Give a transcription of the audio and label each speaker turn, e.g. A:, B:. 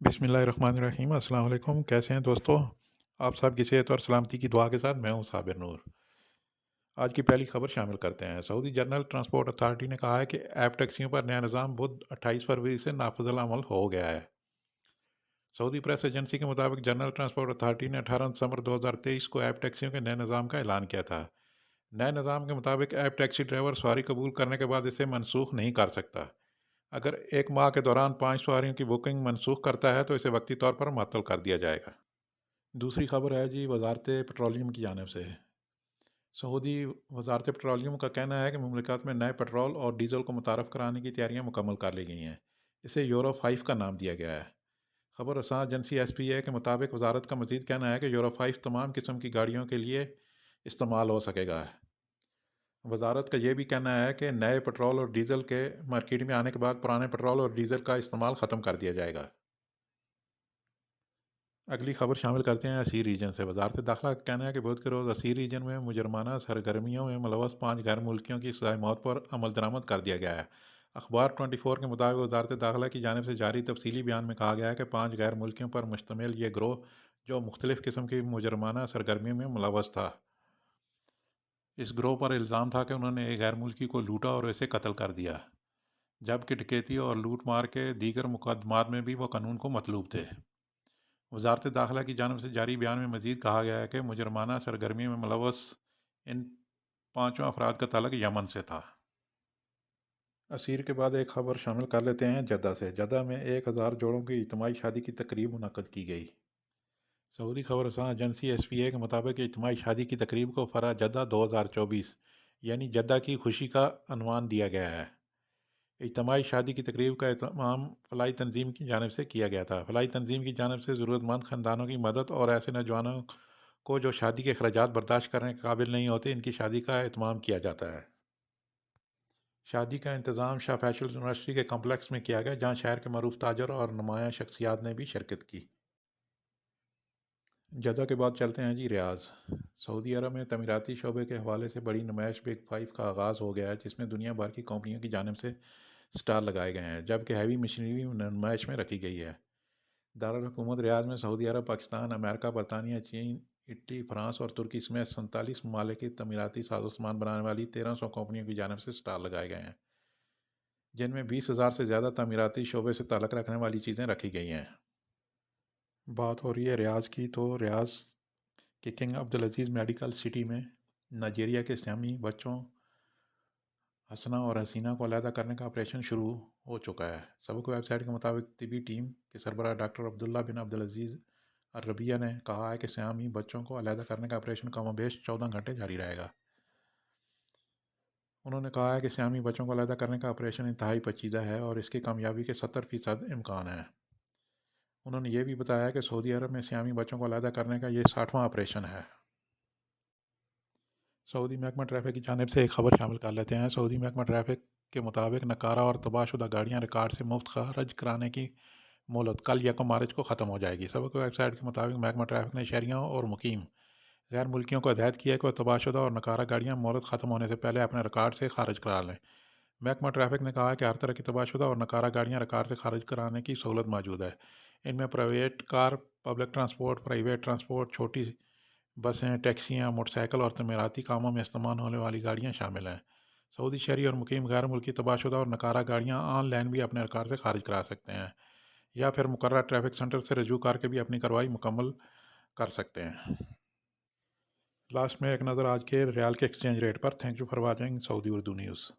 A: बिस्मिल्लाहिर्रहमानिर्रहीम अस्सलाम वालेकुम। कैसे हैं दोस्तों? आप सब की सेहत और सलामती की दुआ के साथ मैं हूं साबिर नूर। आज की पहली खबर शामिल करते हैं। सऊदी जनरल ट्रांसपोर्ट अथॉरिटी ने कहा है कि ऐप टैक्सियों पर नया निज़ाम बुध 28 फरवरी से नाफिज़ुल अमल हो गया है। सऊदी प्रेस एजेंसी के मुताबिक जनरल ट्रांसपोर्ट अथॉरिटी ने 18 दिसंबर 2023 को ऐप टैक्सियों के नए निज़ाम का ऐलान किया था। नए निज़ाम के मुताबिक ऐप टैक्सी ड्राइवर सवारी कबूल करने के बाद इसे मनसूख नहीं कर सकता। अगर 1 माह के दौरान 5 सवारियों की बुकिंग मनसूख करता है तो इसे वक्ती तौर पर मअतल कर दिया जाएगा। दूसरी खबर है जी वजारत पेट्रोलियम की जानिब से। सऊदी वजारत पेट्रोलियम का कहना है कि मुमलिकत में नए पेट्रोल और डीजल को मुतारफ़ कराने की तैयारियां मुकम्मल कर ली गई हैं। इसे यूरो 5 का नाम दिया गया है। खबर रसां एजेंसी SPA के मुताबिक वजारत का मजीद कहना है कि यूरो 5 तमाम किस्म की गाड़ियों के लिए इस्तेमाल हो सकेगा। वजारत का यह भी कहना है कि नए पेट्रोल और डीजल के मार्केट में आने के बाद पुराने पेट्रोल और डीजल का इस्तेमाल ख़त्म कर दिया जाएगा। अगली खबर शामिल करते हैं असीर रीजन से। वजारत दाखिला का कहना है कि बुध के रोज़ असीर रीजन में मुजरमाना सरगर्मियों में मुलवस 5 गैर मुल्कियों की सज़ाए मौत पर अमल दरामद कर दिया गया है। अखबार 24 के मुताबिक वजारत दाखिला की जानिब से जारी तफसीली बयान में कहा गया है कि 5 गैर मुल्कियों पर मुश्तमिल ये ग्रोह जो मुख्तलिफ़ किस्म की मुजरमाना सरगर्मियों में मुलवस था। इस ग्रोह पर इल्ज़ाम था कि उन्होंने एक गैर मुल्की को लूटा और इसे कत्ल कर दिया, जबकि डकैती और लूट मार के दीगर मुकदमात में भी वो कानून को मतलूब थे। वजारत दाखिला की जानिब से जारी बयान में मज़ीद कहा गया है कि मुजरमाना सरगर्मी में मुलवस इन पाँचों अफराद का ताल्लुक यमन से था। असीर के बाद एक खबर शामिल कर लेते हैं जद्दा से। जद्दा में 1000 जोड़ों की इज्तिमाई शादी की तकरीब मुनक्कद की गई। सऊदी खबर रसां एजेंसी SPA के मुताबिक इज्तिमाई शादी की तकरीब को फ़रा जद्दा 2024 यानी जद्दा की खुशी का अनवान दिया गया है। इज्तिमाई शादी की तकरीब का एहतमाम फ़लाही तंजीम की जानिब से किया गया था। फ़लाही तंजीम की जानिब से ज़रूरतमंद ख़ानदानों की मदद और ऐसे नौजवानों को जो शादी के अखराजात बर्दाश्त करने के काबिल नहीं होते, इनकी शादी का एहतमाम किया जाता है। शादी का इंतज़ाम शाह फैसल यूनिवर्सिटी के कम्प्लेक्स में किया गया, जहाँ शहर के मरूफ ताजर और नुमाया शख्सियात ने भी शिरकत की। जद्दा के बाद चलते हैं जी रियाज़। सऊदी अरब में तमीराती शोबे के हवाले से बड़ी नुमाइश बिग 5 का आगाज़ हो गया है, जिसमें दुनिया भर की कंपनियों की जानिब से स्टाल लगाए गए हैं, जबकि हैवी मशीनरी नुमाइश में रखी गई है। दारुल हुकूमत रियाद में सऊदी अरब, पाकिस्तान, अमेरिका, बरतानिया, चीन, इटली, फ्रांस और तुर्की समेत 47 ममालिक की तमीराती साजो सामान बनाने वाली 1300 कंपनियों की जानिब से स्टाल लगाए गए हैं, जिनमें 20,000 से ज़्यादा तमीराती शोबे से ताल्लुक़ रखने वाली चीज़ें रखी गई हैं। बात हो रही है रियाज़ की, तो रियाज़ के किंग अब्दुल अज़ीज़ मेडिकल सिटी में नाइजीरिया के सियामी बच्चों हसना और हसीना को अलहदा करने का ऑपरेशन शुरू हो चुका है। सबक वेबसाइट के मुताबिक तिबी टीम के सरबराह डॉक्टर अब्दुल्ला बिन अब्दुल अजीज़ अरबिया ने कहा है कि सियामी बच्चों को अलहदा करने का ऑपरेशन कमोबेश 14 घंटे जारी रहेगा। उन्होंने कहा है कि सियामी बच्चों को अलहदा करने का ऑपरेशन इंतहाई पेचीदा है और इसकी कामयाबी के 70% इम्कान है। उन्होंने ये भी बताया कि सऊदी अरब में सियामी बच्चों को अलहदा करने का ये 60वां ऑपरेशन है। सऊदी महकमा ट्रैफिक की जानिब से एक खबर शामिल कर लेते हैं। सऊदी महकमा ट्रैफिक के मुताबिक नकारा और तबाहशुदा गाड़ियाँ रिकॉर्ड से मुफ्त खारज कराने की मोहलत कल 1 मार्च को ख़त्म हो जाएगी। सबक वेबसाइट के मुताबिक महकमा ट्रैफिक ने शहरियों और मुकीम गैर मुल्कियों को हिदायत की है कि वह तबाहशुदा और नकारा गाड़ियाँ मोहलत ख़त्म होने से पहले अपने रिकॉर्ड से खारिज करा लें। महकमा ट्रैफिक ने कहा है कि हर तरह की तबाहशुदा और नकारा गाड़ियाँ रिकॉर्ड से खारिज कराने की सहूलत मौजूद है। इनमें private car, public transport, private transport, छोटी बसें, टैक्सियाँ, मोटरसाइकिल और तमीराती कामों में इस्तेमाल होने वाली गाड़ियाँ शामिल हैं। सऊदी शहरी और मुकीम गैर मुल्की तबाहशुदा और नकारा गाड़ियाँ ऑनलाइन भी अपने रिकॉर्ड से खारिज करा सकते हैं, या फिर मुकर्रर ट्रैफिक सेंटर से रजू करके भी अपनी कार्रवाई मुकम्मल कर सकते हैं। लास्ट में एक नज़र आज के रियाल के एक्सचेंज रेट पर। Thank you for watching Saudi Urdu news.